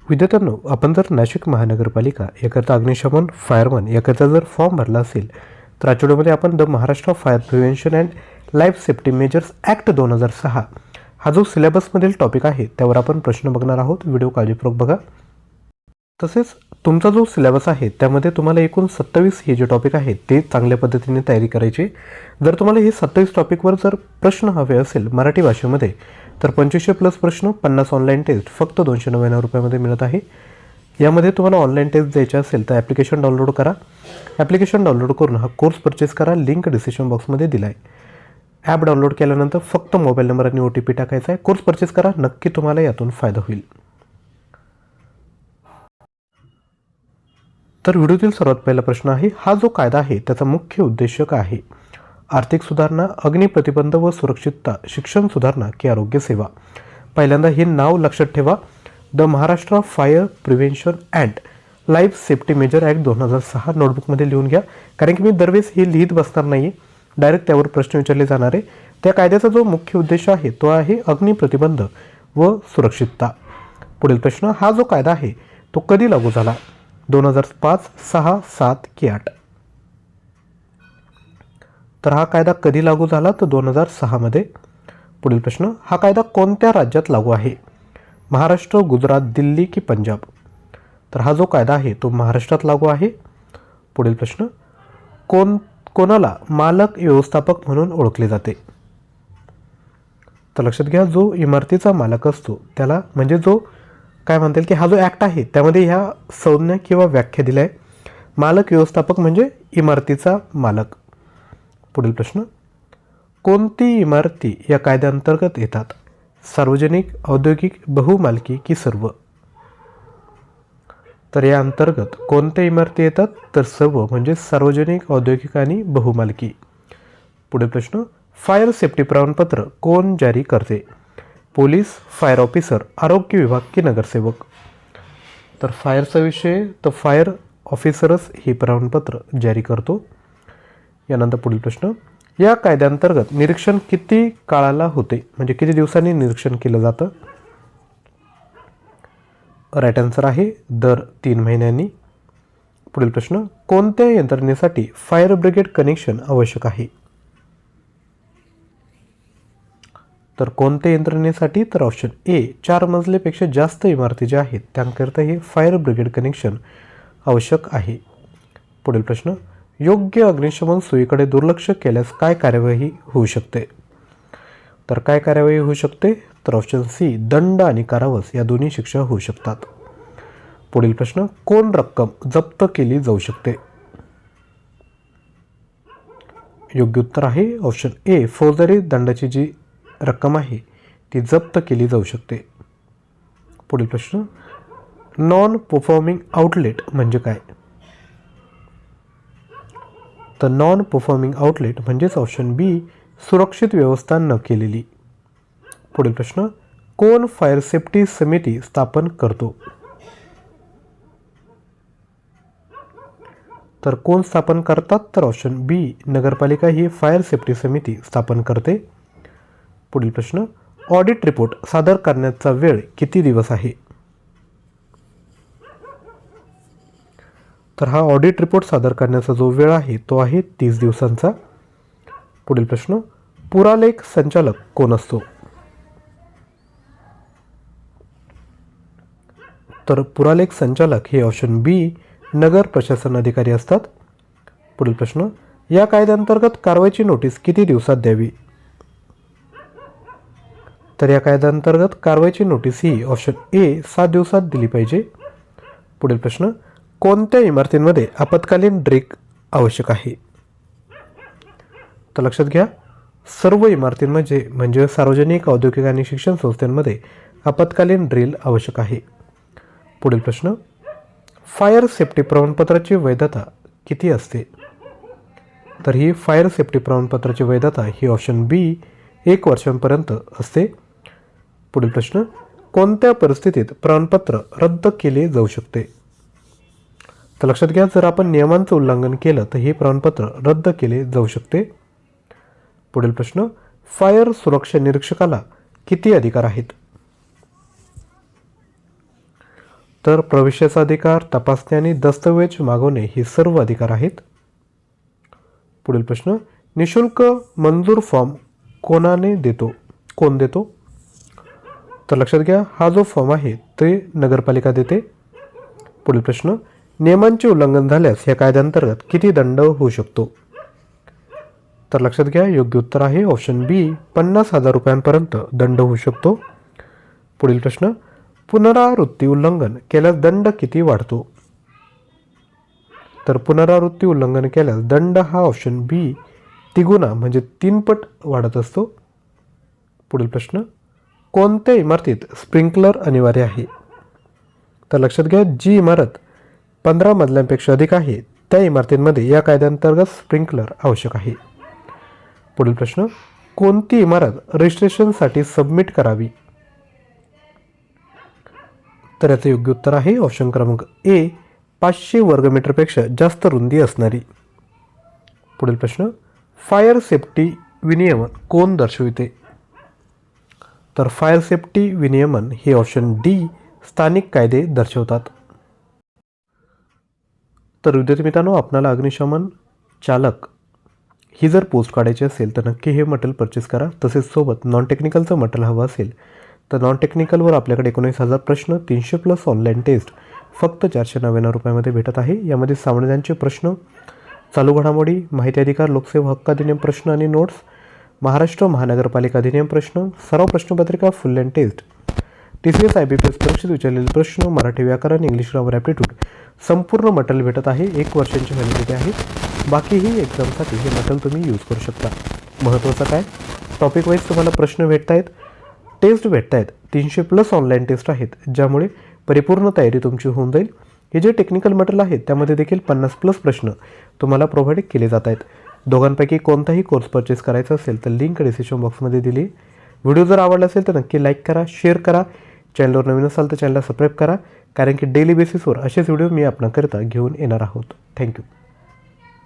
विद्यार्थ्यांनो, आपण जर नाशिक महानगरपालिका याकरता अग्निशमन फायरमन याकरता जर फॉर्म भरला असेल तर आठवड्यामध्ये आपण the Maharashtra fire prevention and life safety measures act 2006 हा जो सिलेबसमधील टॉपिक आहे त्यावर आपण प्रश्न बघणार आहोत. व्हिडिओ काळजीपूर्वक बघा. तसेच तुमचा जो सिलेबस आहे त्यामध्ये तुम्हाला एकूण 27 हे जे टॉपिक आहेत ते चांगल्या पद्धतीने तयारी करायची. जर तुम्हाला हे 27 टॉपिकवर जर प्रश्न हवे असेल मराठी भाषेमध्ये तर 2500 प्लस प्रश्न, 50 ऑनलाईन टेस्ट फक्त 299 रुपयामध्ये मिळत आहे. यामध्ये तुम्हाला ऑनलाईन टेस्ट द्यायची असेल तर ॲप्लिकेशन डाउनलोड करा. ॲप्लिकेशन डाउनलोड करून हा कोर्स परचेस करा. लिंक डिस्क्रिप्शन बॉक्समध्ये दिला आहे. ॲप डाउनलोड केल्यानंतर फक्त मोबाईल नंबर आणि OTP टाकायचा आहे. कोर्स परचेस करा. नक्की तुम्हाला यातून फायदा होईल. तर व्हिडिओतील सर्वात पहिला प्रश्न आहे, हा जो कायदा आहे त्याचा मुख्य उद्देश काय आहे? आर्थिक सुधारणा, अग्निप्रतिबंध व सुरक्षितता, शिक्षण सुधारणा की आरोग्य सेवा? पहिल्यांदा हे नाव लक्षात ठेवा. The Maharashtra fire prevention and life safety major act 2006 नोटबुकमध्ये लिहून घ्या. कारण की मी दरवेळेस हे लिहित बसणार नाही, डायरेक्ट त्यावर प्रश्न विचारले जाणार आहे. त्या कायद्याचा जो मुख्य उद्देश आहे तो आहे अग्निप्रतिबंध व सुरक्षितता. पुढील प्रश्न, हा जो कायदा आहे तो कधी लागू झाला? 2005, 6, 7 की 8? तर हा कायदा कधी लागू झाला तर 2006 मध्ये. पुढील प्रश्न, हा कायदा कोणत्या राज्यात लागू आहे? महाराष्ट्र, गुजरात, दिल्ली की पंजाब? तर हा जो कायदा आहे तो महाराष्ट्रात लागू आहे. पुढील प्रश्न, कोणाला मालक व्यवस्थापक म्हणून ओळखले जाते? तर लक्षात घ्या, जो इमारतीचा मालक असतो त्याला म्हणजे जो काय म्हणता येईल की हा जो ॲक्ट आहे त्यामध्ये ह्या संज्ञा किंवा व्याख्या दिल्या आहे. मालक व्यवस्थापक म्हणजे इमारतीचा मालक. पुढील प्रश्न, कोणती इमारती या कायद्याअंतर्गत येतात? सार्वजनिक, औद्योगिक, बहुमालकी की सर्व? तर या अंतर्गत कोणत्या इमारती येतात तर सर्व म्हणजे सार्वजनिक, औद्योगिक आणि बहुमालकी. पुढील प्रश्न, फायर सेफ्टी प्रमाणपत्र कोण जारी करते? पोलीस, फायर ऑफिसर, आरोग्य विभाग की नगरसेवक? तर फायरचा विषय तर फायर ऑफिसरच हे प्रमाणपत्र जारी करतो. यानंतर पुढील प्रश्न, या कायद्याअंतर्गत निरीक्षण किती काळाला होते म्हणजे किती दिवसांनी निरीक्षण केलं जातं? राईट आन्सर आहे दर 3 महिन्यांनी. पुढील प्रश्न, कोणत्या यंत्रणेसाठी फायर ब्रिगेड कनेक्शन आवश्यक आहे? तर कोणत्या यंत्रणेसाठी तर ऑप्शन ए, 4 मजलेपेक्षा जास्त इमारती ज्या आहेत त्यांकरता हे फायर ब्रिगेड कनेक्शन आवश्यक आहे. पुढील प्रश्न, योग्य अग्निशमन सोयीकडे दुर्लक्ष केल्यास काय कार्यवाही होऊ शकते? तर काय कार्यवाही होऊ शकते तर ऑप्शन सी, दंड आणि कारावास या दोन्ही शिक्षा होऊ शकतात. पुढील प्रश्न, कोण रक्कम जप्त केली जाऊ शकते? योग्य उत्तर आहे ऑप्शन ए, फौजदारी दंडाची जी रक्कम आहे ती जप्त केली जाऊ शकते. पुढील प्रश्न, नॉन परफॉर्मिंग आउटलेट म्हणजे काय? तर नॉन परफॉर्मिंग आउटलेट म्हणजेच ऑप्शन बी, सुरक्षित व्यवस्था न केलेली. पुढील प्रश्न, कोण फायर सेफ्टी समिती स्थापन करतो? तर कोण स्थापन करतात तर ऑप्शन बी, नगरपालिका ही फायर सेफ्टी समिती स्थापन करते. पुढील प्रश्न, ऑडिट रिपोर्ट सादर करण्याचा वेळ किती दिवस आहे? तर हा ऑडिट रिपोर्ट सादर करण्याचा जो वेळ आहे तो आहे 30 दिवसांचा. पुढील प्रश्न, पुरालेख संचालक कोण असतो? तर पुरालेख संचालक हे ऑप्शन बी, नगर प्रशासन अधिकारी असतात. पुढील प्रश्न, या कायद्याअंतर्गत कारवाईची नोटीस किती दिवसात द्यावी? तर या कायद्याअंतर्गत कारवाईची नोटीस ही ऑप्शन ए, 7 दिवसात दिली पाहिजे. पुढील प्रश्न, कोणत्या इमारतींमध्ये आपत्कालीन ड्रिल आवश्यक आहे? तर लक्षात घ्या, सर्व इमारतींमध्ये म्हणजे सार्वजनिक, औद्योगिक आणि शिक्षण संस्थांमध्ये आपत्कालीन ड्रिल आवश्यक आहे. पुढील प्रश्न, फायर सेफ्टी प्रमाणपत्राची वैधता किती असते? तर ही फायर सेफ्टी प्रमाणपत्राची वैधता ही ऑप्शन बी, 1 वर्षांपर्यंत असते. पुढील प्रश्न, कोणत्या परिस्थितीत प्रमाणपत्र रद्द केले जाऊ शकते? तर लक्षात घ्या, जर आपण नियमांचं उल्लंघन केलं तर हे प्रमाणपत्र रद्द केले जाऊ शकते. पुढील प्रश्न, फायर सुरक्षा निरीक्षकाला किती अधिकार आहेत? तर प्रवेशाचा अधिकार, तपासणी आणि दस्तऐवज मागवणे ही सर्व अधिकार आहेत. पुढील प्रश्न, निशुल्क मंजूर फॉर्म कोण देतो? तर लक्षात घ्या, हा जो फॉर्म आहे ते नगरपालिका देते. पुढील प्रश्न, नियमांचे उल्लंघन झाल्यास या कायद्याअंतर्गत किती दंड होऊ शकतो? तर लक्षात घ्या, योग्य उत्तर आहे ऑप्शन बी, 50,000 रुपयांपर्यंत दंड होऊ शकतो. पुढील प्रश्न, पुनरावृत्ती उल्लंघन केल्यास दंड किती वाढतो? तर पुनरावृत्ती उल्लंघन केल्यास दंड हा ऑप्शन बी, तिगुणा म्हणजे 3 पट वाढत असतो. पुढील प्रश्न, कोणत्या इमारतीत स्प्रिंकलर अनिवार्य आहे? तर लक्षात घ्या, जी इमारत 15 मजल्यांपेक्षा अधिक आहे त्या इमारतींमध्ये या कायद्याअंतर्गत स्प्रिंकलर आवश्यक आहे. पुढील प्रश्न, कोणती इमारत रजिस्ट्रेशनसाठी सबमिट करावी? तर याचं योग्य उत्तर आहे ऑप्शन क्रमांक ए, 500 वर्गमीटरपेक्षा जास्त रुंदी असणारी. पुढील प्रश्न, फायर सेफ्टी विनियमन कोण दर्शविते? तर फायर सेफ्टी विनियमन हे ऑप्शन डी, स्थानिक कायदे दर्शवतात. तर विद्यार्थी मित्रांनो, आपल्याला अग्निशमन चालक ही जर पोस्ट काढायची असेल तर नक्की हे मटेरियल परचेस करा. तसेच सोबत नॉन टेक्निकलचं मटेरियल हवं असेल तर नॉन टेक्निकलवर आपल्याकडे 19,000 प्रश्न, 300+ ऑनलाईन टेस्ट फक्त 499 रुपयामध्ये भेटत आहे. यामध्ये सामान्यांचे प्रश्न, चालू घडामोडी, माहिती अधिकार, लोकसेवा हक्क अधिनियम प्रश्न आणि नोट्स, महाराष्ट्र महानगरपालिका अधिनियम प्रश्न, सराव प्रश्नपत्रिका, full and test, TCS IBPS परीक्षेत विचारलेले प्रश्न, मराठी व्याकरण, इंग्लिश ग्रामर ॲप्टिट्यूड संपूर्ण मटेरियल भेटत आहे. 1 वर्षांची व्हॅलिडिटी आहे. बाकीही एक्झामसाठी हे मटेरियल तुम्ही यूज करू शकता. महत्त्वाचं काय, टॉपिक वाईज तुम्हाला प्रश्न भेटत आहेत, टेस्ट भेटत आहेत, 300+ ऑनलाईन टेस्ट आहेत, ज्यामुळे परिपूर्ण तयारी तुमची होऊन जाईल. हे जे टेक्निकल मटेरियल आहे त्यामध्ये देखील 50+ प्रश्न तुम्हाला प्रोव्हाइड केले जात आहेत. दोघांपैकी कोणताही कोर्स परचेस करायचा असेल तर लिंक डिस्क्रिप्शन बॉक्समध्ये दिली. व्हिडिओ जर आवडला असेल तर नक्की लाईक करा, शेअर करा. चॅनलवर नवीन असाल तर चॅनलला सबस्क्राईब करा, कारण की डेली बेसिसवर असेच व्हिडिओ मी आपणाकरिता घेऊन येणार आहोत. थँक्यू.